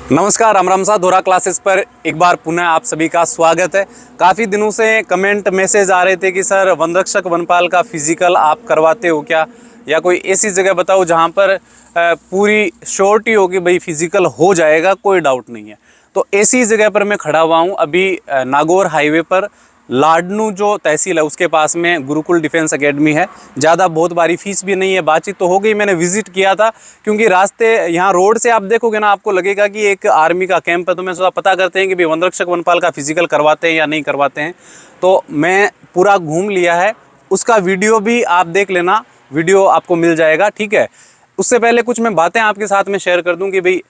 नमस्कार, राम राम सा दोहरा क्लासेस पर एक बार पुनः आप सभी का स्वागत है। काफ़ी दिनों से कमेंट मैसेज आ रहे थे कि सर वनरक्षक वनपाल का फिजिकल आप करवाते हो क्या, या कोई ऐसी जगह बताओ जहां पर पूरी श्योरिटी हो कि भाई फिजिकल हो जाएगा, कोई डाउट नहीं है। तो ऐसी जगह पर मैं खड़ा हुआ हूं अभी नागौर हाईवे पर। लाडनू जो तहसील है उसके पास में गुरुकुल डिफेंस एकेडमी है। ज़्यादा बहुत भारी फीस भी नहीं है, बातचीत तो हो गई, मैंने विजिट किया था। क्योंकि रास्ते यहाँ रोड से आप देखोगे ना, आपको लगेगा कि एक आर्मी का कैंप है। तो मैं सोचा पता करते हैं कि भाई वनरक्षक वनपाल का फिजिकल करवाते हैं या नहीं करवाते हैं। तो मैं पूरा घूम लिया है, उसका वीडियो भी आप देख लेना, वीडियो आपको मिल जाएगा, ठीक है। उससे पहले कुछ मैं बातें आपके साथ में शेयर कर दूं कि भाई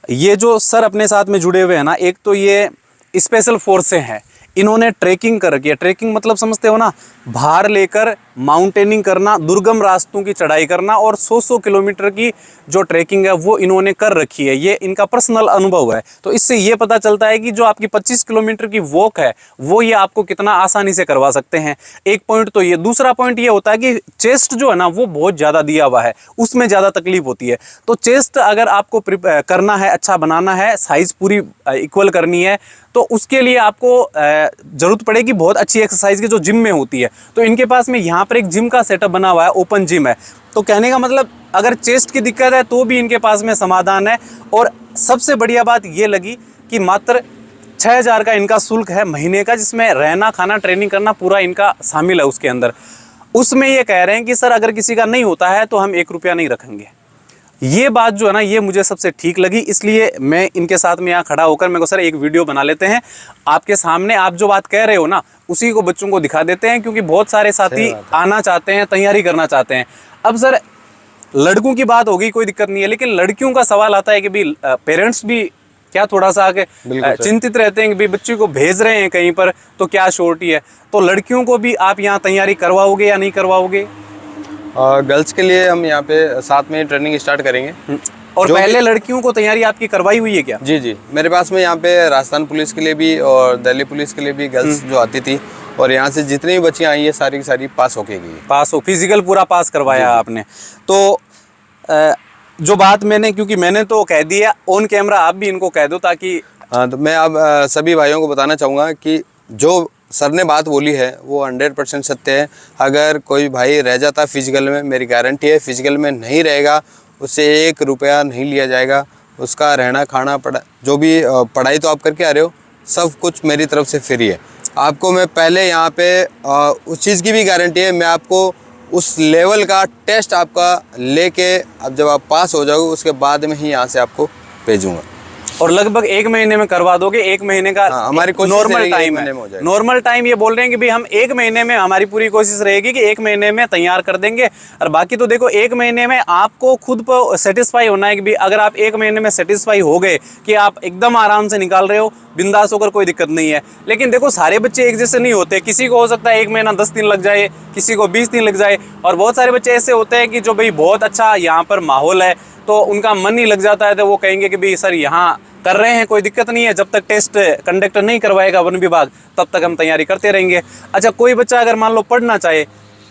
ये जो सर अपने साथ में जुड़े हुए हैं ना, एक तो ये स्पेशल फोर्सें हैं, इन्होंने ट्रैकिंग कर रखी है। ट्रैकिंग मतलब समझते हो ना, भार लेकर माउंटेनिंग करना, दुर्गम रास्तों की चढ़ाई करना, और 100 किलोमीटर की जो ट्रैकिंग है वो इन्होंने कर रखी है। ये इनका पर्सनल अनुभव है। तो इससे ये पता चलता है कि जो आपकी 25 किलोमीटर की वॉक है वो ये आपको कितना आसानी से करवा सकते हैं। एक पॉइंट तो ये। दूसरा पॉइंट ये होता है कि चेस्ट जो है ना वो बहुत ज़्यादा दिया हुआ है, उसमें ज़्यादा तकलीफ होती है। तो चेस्ट अगर आपको करना है, अच्छा बनाना है, साइज पूरी इक्वल करनी है, तो उसके लिए आपको जरूरत पड़ेगी बहुत अच्छी एक्सरसाइज की जो जिम में होती है। तो इनके पास में यहाँ पर एक जिम का सेटअप बना हुआ है, ओपन जिम है। तो कहने का मतलब अगर चेस्ट की दिक्कत है तो भी इनके पास में समाधान है। और सबसे बढ़िया बात ये लगी कि मात्र 6,000 का इनका शुल्क है महीने का, जिसमें रहना खाना ट्रेनिंग करना पूरा इनका शामिल है उसके अंदर। उसमें ये कह रहे हैं कि सर अगर किसी का नहीं होता है तो हम 1 रुपया नहीं रखेंगे। ये बात जो है ना, ये मुझे सबसे ठीक लगी, इसलिए मैं इनके साथ में यहाँ खड़ा होकर मेरे को सर एक वीडियो बना लेते हैं आपके सामने। आप जो बात कह रहे हो ना उसी को बच्चों को दिखा देते हैं, क्योंकि बहुत सारे साथी आना चाहते हैं, तैयारी करना चाहते हैं। अब सर लड़कों की बात होगी, कोई दिक्कत नहीं है, लेकिन लड़कियों का सवाल आता है कि भाई पेरेंट्स भी क्या थोड़ा सा आगे चिंतित रहते हैं कि भाई बच्ची को भेज रहे हैं कहीं पर तो क्या श्योरिटी है। तो लड़कियों को भी आप यहाँ तैयारी करवाओगे या नहीं करवाओगे? गर्ल्स के लिए हम यहाँ पे साथ में ट्रेनिंग स्टार्ट करेंगे। और पहले लड़कियों को तैयारी आपकी करवाई हुई है क्या? जी जी, मेरे पास में यहाँ पे राजस्थान पुलिस के लिए भी और दिल्ली पुलिस के लिए भी गर्ल्स जो आती थी, और यहाँ से जितनी भी बच्चियाँ आई है सारी की सारी पास होके गई। पास हो, फिजिकल पूरा पास करवाया आपने। तो जो बात मैंने, क्योंकि मैंने तो कह दिया ऑन कैमरा, आप भी इनको कह दो ताकि। हाँ, तो मैं अब सभी भाइयों को बताना चाहूँगा कि जो सर ने बात बोली है वो 100% सत्य है। अगर कोई भाई रह जाता फिजिकल में, मेरी गारंटी है फिजिकल में नहीं रहेगा, उससे 1 रुपया नहीं लिया जाएगा। उसका रहना खाना जो भी पढ़ाई तो आप करके आ रहे हो, सब कुछ मेरी तरफ से फ्री है। आपको मैं पहले यहाँ पे उस चीज़ की भी गारंटी है, मैं आपको उस लेवल का टेस्ट आपका लेके, अब जब आप पास हो जाओगे उसके बाद में ही यहाँ से आपको भेजूँगा। और लगभग 1 महीने में करवा दोगे? 1 महीने का हमारी नॉर्मल टाइम है। नॉर्मल टाइम ये बोल रहे हैं कि भाई हम 1 महीने में, हमारी पूरी कोशिश रहेगी कि 1 महीने में तैयार कर देंगे। और बाकी तो देखो 1 महीने में आपको खुद पर सेटिस्फाई होना है कि भाई अगर आप 1 महीने में सेटिस्फाई हो गए कि आप एकदम आराम से निकाल रहे हो, बिंदास होकर, कोई दिक्कत नहीं है। लेकिन देखो सारे बच्चे एक जैसे नहीं होते, किसी को हो सकता है 1 महीना 10 दिन लग जाए, किसी को 20 दिन लग जाए। और बहुत सारे बच्चे ऐसे होते हैं कि जो भाई बहुत अच्छा यहाँ पर माहौल है तो उनका मन ही लग जाता है, तो वो कहेंगे कि भाई सर यहाँ कर रहे हैं, कोई दिक्कत नहीं है, जब तक टेस्ट कंडक्टर नहीं करवाएगा वन विभाग तब तक हम तैयारी करते रहेंगे। अच्छा, कोई बच्चा अगर मान लो पढ़ना चाहे,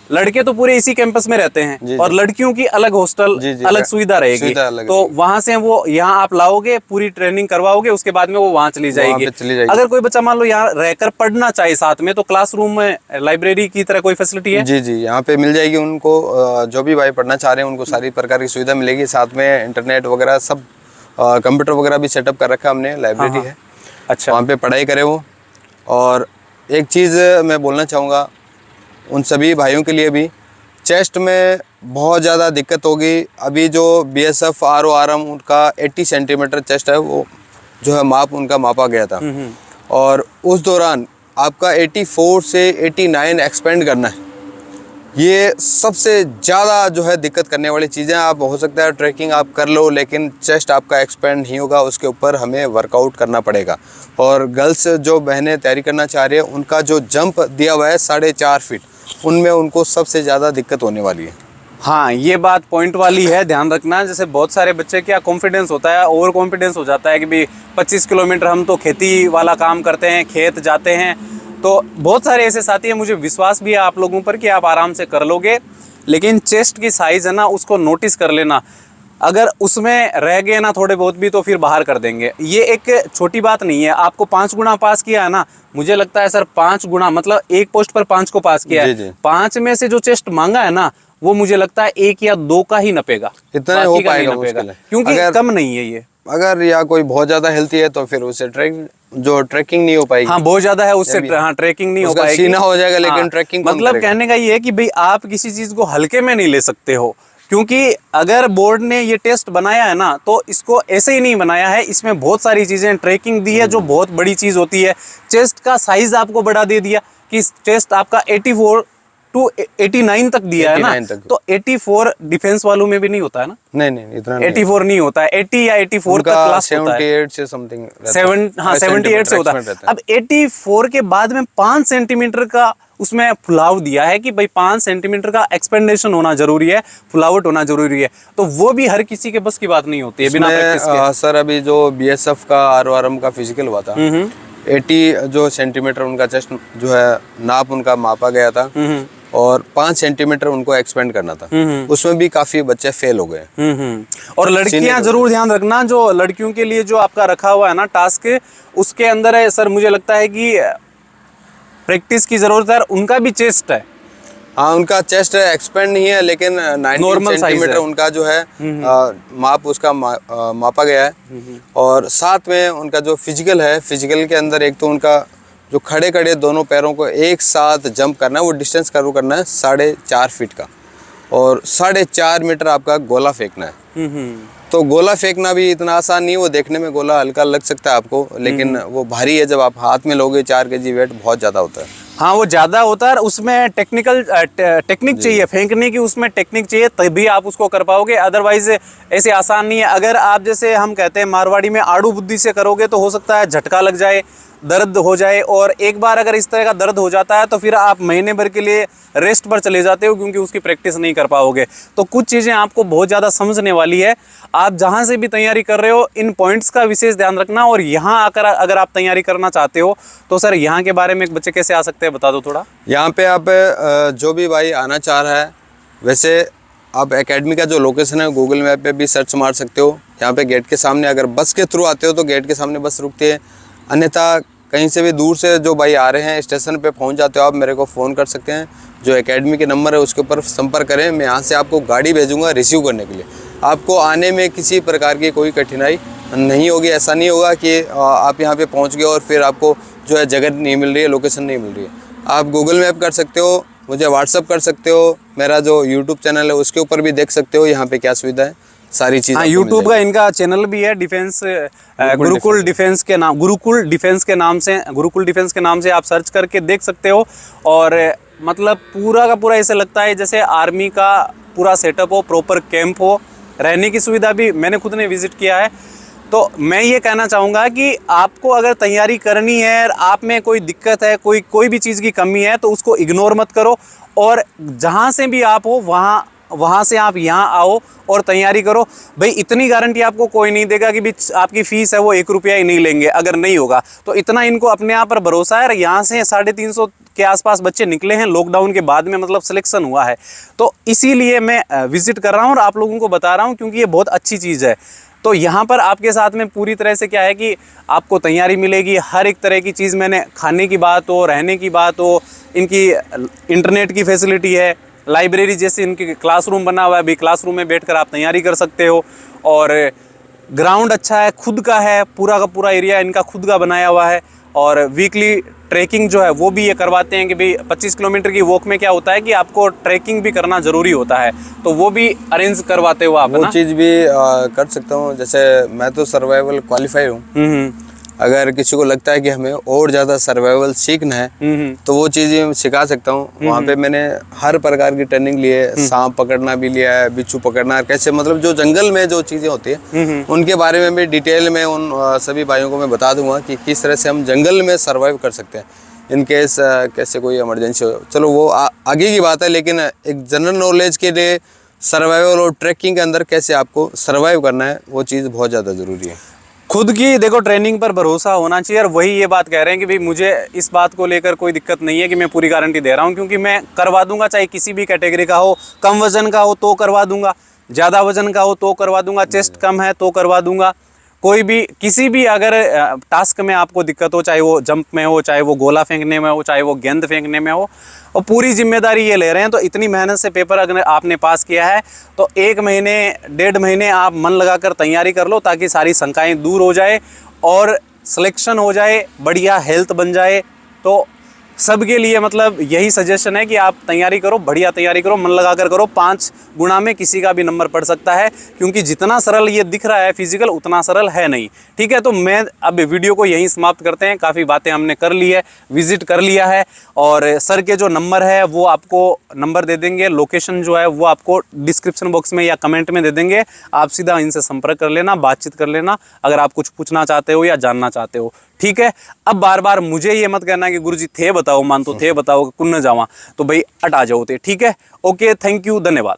लड़के तो पूरे इसी कैंपस में रहते हैं और लड़कियों की अलग हॉस्टल, अलग सुविधा रहेगी, तो वहां से वो यहाँ आप लाओगे, पूरी ट्रेनिंग करवाओगे, उसके बाद में वो वहां चली जाएगी। अगर कोई बच्चा मान लो यहाँ रहकर पढ़ना चाहे साथ में, तो क्लासरूम में लाइब्रेरी की तरह कोई फैसिलिटी है? जी जी, यहाँ पे मिल जाएगी उनको। जो भी भाई पढ़ना चाह रहे हैं उनको सारी प्रकार की सुविधा मिलेगी, साथ में इंटरनेट वगैरह सब, कंप्यूटर वगैरह भी सेटअप कर रखा है हमने, लाइब्रेरी है। अच्छा, वहाँ पे पढ़ाई करें वो। और एक चीज़ मैं बोलना चाहूँगा उन सभी भाइयों के लिए भी, चेस्ट में बहुत ज़्यादा दिक्कत होगी। अभी जो BSF RORM उनका 80 सेंटीमीटर चेस्ट है, वो जो है माप उनका मापा गया था, और उस दौरान आपका 84 से 89 एक्सपेंड करना है। ये सबसे ज़्यादा जो है दिक्कत करने वाली चीज़ें। आप हो सकता है ट्रैकिंग आप कर लो, लेकिन चेस्ट आपका एक्सपेंड नहीं होगा, उसके ऊपर हमें वर्कआउट करना पड़ेगा। और गर्ल्स जो बहनें तैयारी करना चाह रही है, उनका जो जंप दिया हुआ है 4.5 फीट, उनमें उनको सबसे ज़्यादा दिक्कत होने वाली है। हाँ, ये बात पॉइंट वाली है, ध्यान रखना। जैसे बहुत सारे बच्चे क्या कॉन्फिडेंस होता है, ओवर कॉन्फिडेंस हो जाता है कि भाई 25 किलोमीटर हम तो खेती वाला काम करते हैं, खेत जाते हैं। तो बहुत सारे ऐसे साथी हैं, मुझे विश्वास भी है आप लोगों पर कि आप आराम से कर लोगे। लेकिन चेस्ट की साइज़ है ना, उसको नोटिस कर लेना। अगर उसमें रह गए ना थोड़े बहुत भी तो फिर बाहर कर देंगे। ये एक छोटी बात नहीं है। आपको 5 गुना पास किया है ना, मुझे लगता है सर 5 गुना मतलब एक पोस्ट पर 5 को पास किया जी, है, जी। 5 में से जो चेस्ट मांगा है ना वो मुझे लगता है 1 या 2 का ही नपेगा, इतना हो बाकी का नहीं पाएगा नपेगा, मुश्किल है। क्योंकि अगर कम नहीं है ये। अगर या कोई बहुत ज्यादा हेल्थी है तो फिर उसे ट्रैकिंग नहीं हो पाएगी। हाँ बहुत ज्यादा है उससे जब हाँ ट्रैकिंग नहीं हो उसका पाएगी। सीना हो जाएगा लेकिन हाँ, ट्रैकिंग कौन मतलब करेगा? कहने का ये है कि भाई आप किसी चीज को हल्के में नहीं ले सकते हो, क्योंकि अगर बोर्ड ने ये टेस्ट बनाया है ना तो इसको ऐसे ही नहीं बनाया है, इसमें बहुत सारी चीजें ट्रैकिंग दी है जो बहुत बड़ी चीज होती है। चेस्ट का साइज आपको बढ़ा दे दिया कि चेस्ट आपका 84 टू 89 तक दिया है ना, 89 तक। तो 84 डिफेंस वालों में भी नहीं होता है ना, नहीं इतना नहीं 84 नहीं होता है, 80 या 84 तक उनका क्लास होता है। 78 से समथिंग 78 से होता है। अब 84 के बाद में 5 सेंटीमीटर का उसमें फुलाव दिया है कि भाई 5 सेंटीमीटर का एक्सपेंडेशन होना जरूरी है, फुलावट होना जरूरी है, तो वो भी हर किसी के बस की बात नहीं होती है बिना प्रैक्टिस के। सर अभी जो बीएसएफ का आरओआरएम का फिजिकल हुआ था, 80 जो सेंटीमीटर उनका चेस्ट जो है नाप उनका मापा गया था और 5 सेंटीमीटर उनको एक्सपेंड करना था, उसमें भी काफी बच्चे फेल हो गए। और लड़कियां जरूर ध्यान रखना, जो लड़कियों के लिए जो आपका रखा हुआ है ना टास्क, उसके अंदर है सर मुझे लगता है कि प्रैक्टिस की जरूरत है, उनका भी चेस्ट है। हाँ उनका चेस्ट एक्सपेंड नहीं है लेकिन 19 सेंटीमीटर उनका जो है माप उसका मापा गया है। और साथ में उनका जो फिजिकल है, फिजिकल के अंदर एक तो उनका जो खड़े खड़े दोनों पैरों को एक साथ जंप करना है, वो डिस्टेंस कवर करना है 4.5 फीट का, और 4.5 मीटर आपका गोला फेंकना है। तो गोला फेंकना भी इतना आसान नहीं है, वो देखने में गोला हल्का लग सकता है आपको, लेकिन वो भारी है। जब आप हाथ में लोगे 4 kg वेट बहुत ज़्यादा होता है। हाँ वो ज़्यादा होता है, उसमें टेक्निक चाहिए फेंकने की, उसमें टेक्निक चाहिए तभी आप उसको कर पाओगे, अदरवाइज ऐसे आसान नहीं है। अगर आप जैसे हम कहते हैं मारवाड़ी में आड़ू बुद्धि से करोगे तो हो सकता है झटका लग जाए, दर्द हो जाए, और एक बार अगर इस तरह का दर्द हो जाता है तो फिर आप महीने भर के लिए रेस्ट पर चले जाते हो, क्योंकि उसकी प्रैक्टिस नहीं कर पाओगे। तो कुछ चीज़ें आपको बहुत ज़्यादा समझने वाली है। आप जहाँ से भी तैयारी कर रहे हो इन पॉइंट्स का विशेष ध्यान रखना, और यहाँ आकर अगर आप तैयारी करना चाहते हो तो सर यहाँ के बारे में एक बच्चे कैसे आ सकते हैं बता दो थोड़ा। यहाँ पे आप जो भी भाई आना चाह रहा है, वैसे आप एकेडमी का जो लोकेशन है गूगल मैप पे भी सर्च मार सकते हो। यहाँ पे गेट के सामने, अगर बस के थ्रू आते हो तो गेट के सामने बस रुकती है, अन्यथा कहीं से भी दूर से जो भाई आ रहे हैं स्टेशन पे पहुँच जाते हो आप मेरे को फ़ोन कर सकते हैं। जो एकेडमी के नंबर है उसके ऊपर संपर्क करें, मैं यहाँ से आपको गाड़ी भेजूँगा रिसीव करने के लिए। आपको आने में किसी प्रकार की कोई कठिनाई नहीं होगी। ऐसा नहीं होगा कि आप यहाँ पे पहुँच गए और फिर आपको जो है जगह नहीं मिल रही है, लोकेशन नहीं मिल रही है। आप गूगल मैप कर सकते हो, मुझे व्हाट्सअप कर सकते हो, मेरा जो यूट्यूब चैनल है उसके ऊपर भी देख सकते हो यहाँ पे क्या सुविधा है, सारी चीज़। हाँ यूट्यूब का इनका चैनल भी है, डिफेंस गुरुकुल डिफेंस के नाम, गुरुकुल डिफेंस के नाम से आप सर्च करके देख सकते हो। और मतलब पूरा का पूरा ऐसे लगता है जैसे आर्मी का पूरा सेटअप हो, प्रॉपर कैंप हो, रहने की सुविधा भी मैंने खुद ने विजिट किया है। तो मैं ये कहना चाहूँगा कि आपको अगर तैयारी करनी है, आप में कोई दिक्कत है, कोई भी चीज़ की कमी है तो उसको इग्नोर मत करो, और जहाँ से भी आप हो वहाँ से आप यहाँ आओ और तैयारी करो। भाई इतनी गारंटी आपको कोई नहीं देगा कि भी आपकी फ़ीस है वो 1 रुपया ही नहीं लेंगे, अगर नहीं होगा तो इतना इनको अपने आप पर भरोसा है। यहाँ से 350 के आसपास बच्चे निकले हैं लॉकडाउन के बाद में, मतलब सिलेक्शन हुआ है, तो इसीलिए मैं विजिट कर रहा हूँ और आप लोगों को बता रहा हूँ, क्योंकि ये बहुत अच्छी चीज़ है। तो यहाँ पर आपके साथ में पूरी तरह से क्या है कि आपको तैयारी मिलेगी, हर एक तरह की चीज़, मैंने खाने की बात हो, रहने की बात हो, इनकी इंटरनेट की फैसिलिटी है, लाइब्रेरी जैसे इनके क्लासरूम बना हुआ है, अभी क्लासरूम में बैठकर आप तैयारी कर सकते हो, और ग्राउंड अच्छा है, खुद का है, पूरा का पूरा एरिया इनका खुद का बनाया हुआ है। और वीकली ट्रैकिंग जो है वो भी ये करवाते हैं कि भाई 25 किलोमीटर की वॉक में क्या होता है कि आपको ट्रैकिंग भी करना ज़रूरी होता है, तो वो भी अरेंज करवाते हो आप, वो चीज़ भी कर सकता हूँ। जैसे मैं तो सर्वाइवल क्वालिफाई हूँ, अगर किसी को लगता है कि हमें और ज़्यादा सर्वाइवल सीखना है तो वो चीज़ें सिखा सकता हूँ। वहाँ पे मैंने हर प्रकार की ट्रेनिंग ली है, सांप पकड़ना भी लिया है, बिच्छू पकड़ना, कैसे मतलब जो जंगल में जो चीज़ें होती है उनके बारे में भी डिटेल में उन सभी भाइयों को मैं बता दूंगा कि किस तरह से हम जंगल में सर्वाइव कर सकते हैं इन केस कैसे कोई इमरजेंसी हो। चलो वो आगे की बात है, लेकिन एक जनरल नॉलेज के लिए सर्वाइवल और ट्रैकिंग के अंदर कैसे आपको सर्वाइव करना है वो चीज़ बहुत ज़्यादा ज़रूरी है। खुद की देखो ट्रेनिंग पर भरोसा होना चाहिए, और वही ये बात कह रहे हैं कि भाई मुझे इस बात को लेकर कोई दिक्कत नहीं है कि मैं पूरी गारंटी दे रहा हूँ, क्योंकि मैं करवा दूंगा, चाहे किसी भी कैटेगरी का हो, कम वजन का हो तो करवा दूंगा, ज़्यादा वजन का हो तो करवा दूंगा, चेस्ट कम है तो करवा दूंगा। कोई भी किसी भी अगर टास्क में आपको दिक्कत हो, चाहे वो जंप में हो, चाहे वो गोला फेंकने में हो, चाहे वो गेंद फेंकने में हो, और पूरी जिम्मेदारी ये ले रहे हैं। तो इतनी मेहनत से पेपर अगर आपने पास किया है तो 1 महीने 1.5 महीने आप मन लगाकर तैयारी कर लो, ताकि सारी शंकाएं दूर हो जाए और सिलेक्शन हो जाए, बढ़िया हेल्थ बन जाए। तो सबके लिए मतलब यही सजेशन है कि आप तैयारी करो, बढ़िया तैयारी करो, मन लगाकर करो। 5 गुणा में किसी का भी नंबर पड़ सकता है, क्योंकि जितना सरल ये दिख रहा है फिजिकल, उतना सरल है नहीं। ठीक है, तो मैं अब वीडियो को यहीं समाप्त करते हैं। काफ़ी बातें हमने कर ली है, विजिट कर लिया है, और सर के जो नंबर है वो आपको नंबर दे देंगे, लोकेशन जो है वो आपको डिस्क्रिप्शन बॉक्स में या कमेंट में दे देंगे। आप सीधा इनसे संपर्क कर लेना, बातचीत कर लेना, अगर आप कुछ पूछना चाहते हो या जानना चाहते हो। ठीक है, अब बार बार मुझे ये मत कहना कि गुरुजी थे बताओ, मान तो थे बताओ कुन न जावा, तो भाई हटा जाओ थे। ठीक है, ओके, थैंक यू, धन्यवाद।